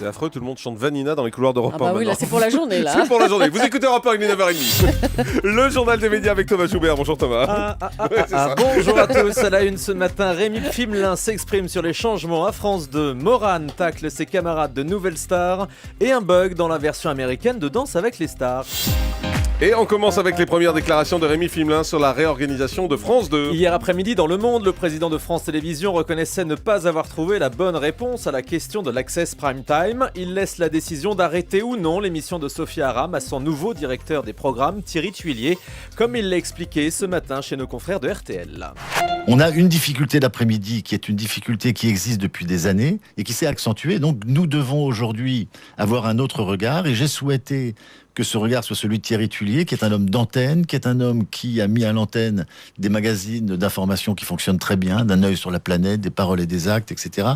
C'est affreux, tout le monde chante Vanina dans les couloirs d'Europe 1 Ah bah oui, là maintenant. c'est pour la journée là. C'est pour la journée. Vous écoutez Europe 1, il est 9h30. Le journal des médias avec Thomas Joubert. Bonjour Thomas. C'est ça. Bonjour à tous. À la une ce matin, Rémi Fimelin s'exprime sur les changements à France 2. Morane tacle ses camarades de Nouvelle Star et un bug dans la version américaine de Danse avec les stars. Et on commence avec les premières déclarations de Rémi Fimelin sur la réorganisation de France 2. Hier après-midi, dans Le Monde, le président de France Télévisions reconnaissait ne pas avoir trouvé la bonne réponse à la question de l'Access Prime Time. Il laisse la décision d'arrêter ou non l'émission de Sophia Aram à son nouveau directeur des programmes, Thierry Tuillier, comme il l'a expliqué ce matin chez nos confrères de RTL. On a une difficulté d'après-midi qui est une difficulté qui existe depuis des années et qui s'est accentuée. Donc nous devons aujourd'hui avoir un autre regard et j'ai souhaité que ce regard soit celui de Thierry Tuillier, qui est un homme d'antenne, qui est un homme qui a mis à l'antenne des magazines d'information qui fonctionnent très bien, d'un œil sur la planète, des paroles et des actes, etc.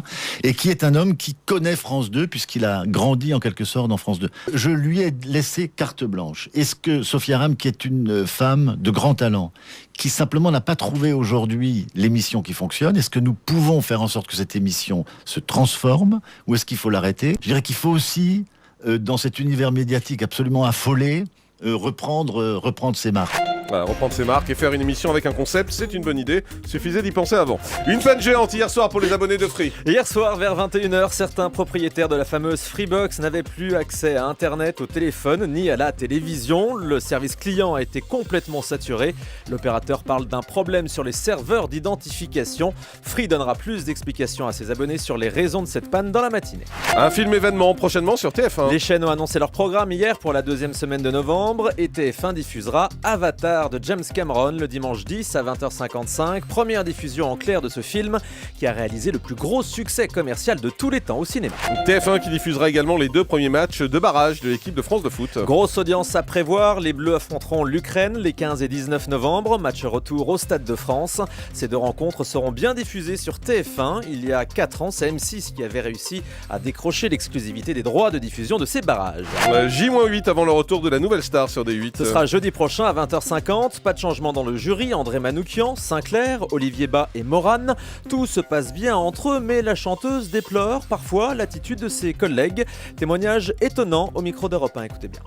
Et qui est un homme qui connaît France 2, puisqu'il a grandi en quelque sorte dans France 2. Je lui ai laissé carte blanche. Est-ce que Sophia Aram, qui est une femme de grand talent, qui simplement n'a pas trouvé aujourd'hui l'émission qui fonctionne, est-ce que nous pouvons faire en sorte que cette émission se transforme, ou est-ce qu'il faut l'arrêter ? Je dirais qu'il faut aussi dans cet univers médiatique absolument affolé, reprendre ses marques. Voilà, reprendre ses marques et faire une émission avec un concept, c'est une bonne idée. Suffisait d'y penser avant. Une panne géante hier soir pour les abonnés de Free. Hier soir, vers 21h, certains propriétaires de la fameuse Freebox n'avaient plus accès à Internet, au téléphone, ni à la télévision. Le service client a été complètement saturé. L'opérateur parle d'un problème sur les serveurs d'identification. Free donnera plus d'explications à ses abonnés sur les raisons de cette panne dans la matinée. Un film événement prochainement sur TF1. Les chaînes ont annoncé leur programme hier pour la deuxième semaine de novembre et TF1 diffusera Avatar de James Cameron le dimanche 10 à 20h55. Première diffusion en clair de ce film qui a réalisé le plus gros succès commercial de tous les temps au cinéma. TF1 qui diffusera également les 2 premiers matchs de barrage de l'équipe de France de foot. Grosse audience à prévoir, les Bleus affronteront l'Ukraine les 15 et 19 novembre, match retour au Stade de France. Ces 2 rencontres seront bien diffusées sur TF1. Il y a 4 ans, c'est M6 qui avait réussi à décrocher l'exclusivité des droits de diffusion de ces barrages. J-8 avant le retour de la Nouvelle Star sur D8. Ce sera jeudi prochain à 20h50. Pas de changement dans le jury, André Manoukian, Sinclair, Olivier Bas et Morane. Tout se passe bien entre eux, mais la chanteuse déplore parfois l'attitude de ses collègues. Témoignage étonnant au micro d'Europe 1, écoutez bien.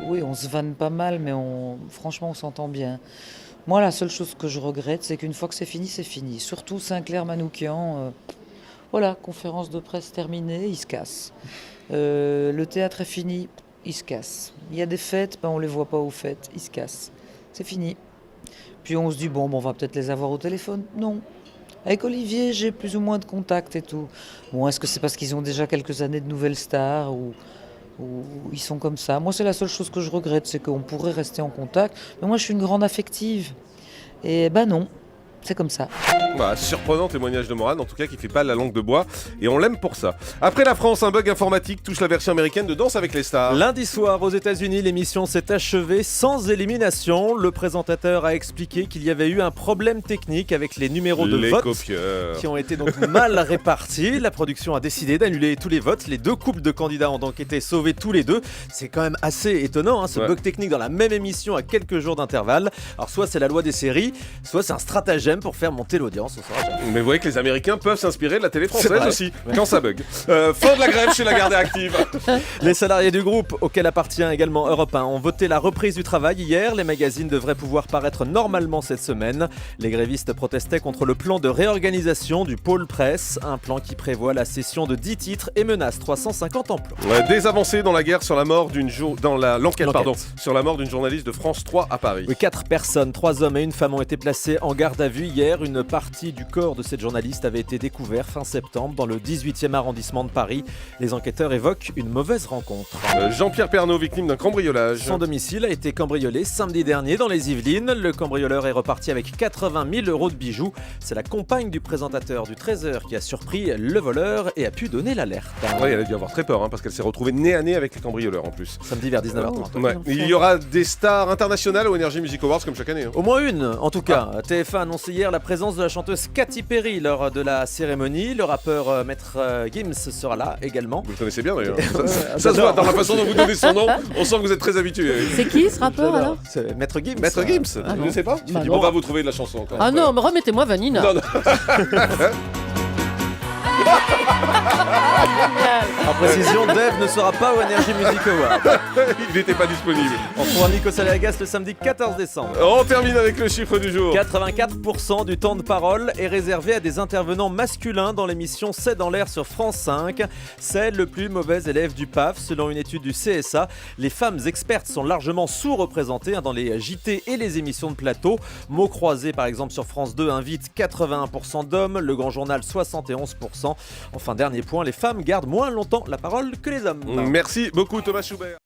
Oui, on se vanne pas mal, mais franchement, on s'entend bien. Moi, la seule chose que je regrette, c'est qu'une fois que c'est fini, c'est fini. Surtout Sinclair Manoukian, voilà, conférence de presse terminée, il se casse. Le théâtre est fini, il se casse. Il y a des fêtes, on les voit pas aux fêtes, il se casse. C'est fini. Puis on se dit, bon, on va peut-être les avoir au téléphone. Non. Avec Olivier, j'ai plus ou moins de contacts et tout. Bon, est-ce que c'est parce qu'ils ont déjà quelques années de Nouvelle Star ou ils sont comme ça ? Moi, c'est la seule chose que je regrette, c'est qu'on pourrait rester en contact. Mais moi, je suis une grande affective. Et non, c'est comme ça. Voilà, surprenant témoignage de Morane, en tout cas qui fait pas la langue de bois, et on l'aime pour ça. Après la France, un bug informatique touche la version américaine de Danse avec les stars. Lundi soir, aux États-Unis, l'émission s'est achevée sans élimination. Le présentateur a expliqué qu'il y avait eu un problème technique avec les numéros de vote qui ont été donc mal répartis. La production a décidé d'annuler tous les votes. Les 2 couples de candidats ont donc été sauvés tous les 2. C'est quand même assez étonnant, ce bug technique dans la même émission à quelques jours d'intervalle. Alors soit c'est la loi des séries, soit c'est un stratagème pour faire monter l'audience. Mais vous voyez que les Américains peuvent s'inspirer de la télé française aussi, quand ça bug. Fin de la grève chez la Garde active. Les salariés du groupe, auquel appartient également Europe 1, ont voté la reprise du travail hier. Les magazines devraient pouvoir paraître normalement cette semaine. Les grévistes protestaient contre le plan de réorganisation du pôle presse, un plan qui prévoit la cession de 10 titres et menace 350 emplois. Des avancées dans la guerre sur la mort l'enquête sur la mort d'une journaliste de France 3 à Paris. 4 personnes, 3 hommes et une femme ont été placés en garde à vue hier. Une partie du corps de cette journaliste avait été découvert fin septembre dans le 18e arrondissement de Paris. Les enquêteurs évoquent une mauvaise rencontre. Jean-Pierre Pernaut, victime d'un cambriolage. Son domicile a été cambriolé samedi dernier dans les Yvelines. Le cambrioleur est reparti avec 80 000 € de bijoux. C'est la compagne du présentateur du 13h qui a surpris le voleur et a pu donner l'alerte. Oui, elle a dû avoir très peur parce qu'elle s'est retrouvée nez à nez avec les cambrioleurs en plus. Samedi vers 19h30. Ouais. Il y aura des stars internationales au Energy Music Awards comme chaque année. Au moins une, en tout cas. TF1 a annoncé hier la présence de la chanteuse Katy Perry lors de la cérémonie. Le rappeur Maître Gims sera là également. Vous le connaissez bien d'ailleurs. Ça se voit dans la façon dont vous donnez son nom. On sent que vous êtes très habitué. C'est qui ce rappeur alors ? C'est Maître Gims. Maître Gims, vous ne savez pas On va vous trouver de la chanson encore. Ah non, mais remettez-moi Vanina. Non. En précision, Dave ne sera pas au Energy Music Award. Il n'était pas disponible. On retrouvera Nico Salagas le samedi 14 décembre. On termine avec le chiffre du jour. 84% du temps de parole est réservé à des intervenants masculins dans l'émission C'est dans l'air sur France 5. C'est le plus mauvais élève du PAF. Selon une étude du CSA, les femmes expertes sont largement sous-représentées dans les JT et les émissions de plateau. Mots croisés par exemple sur France 2 invite 81% d'hommes, le Grand Journal 71%. Enfin, dernier point, les femmes gardent moins longtemps la parole que les hommes. Merci beaucoup Thomas Schubert.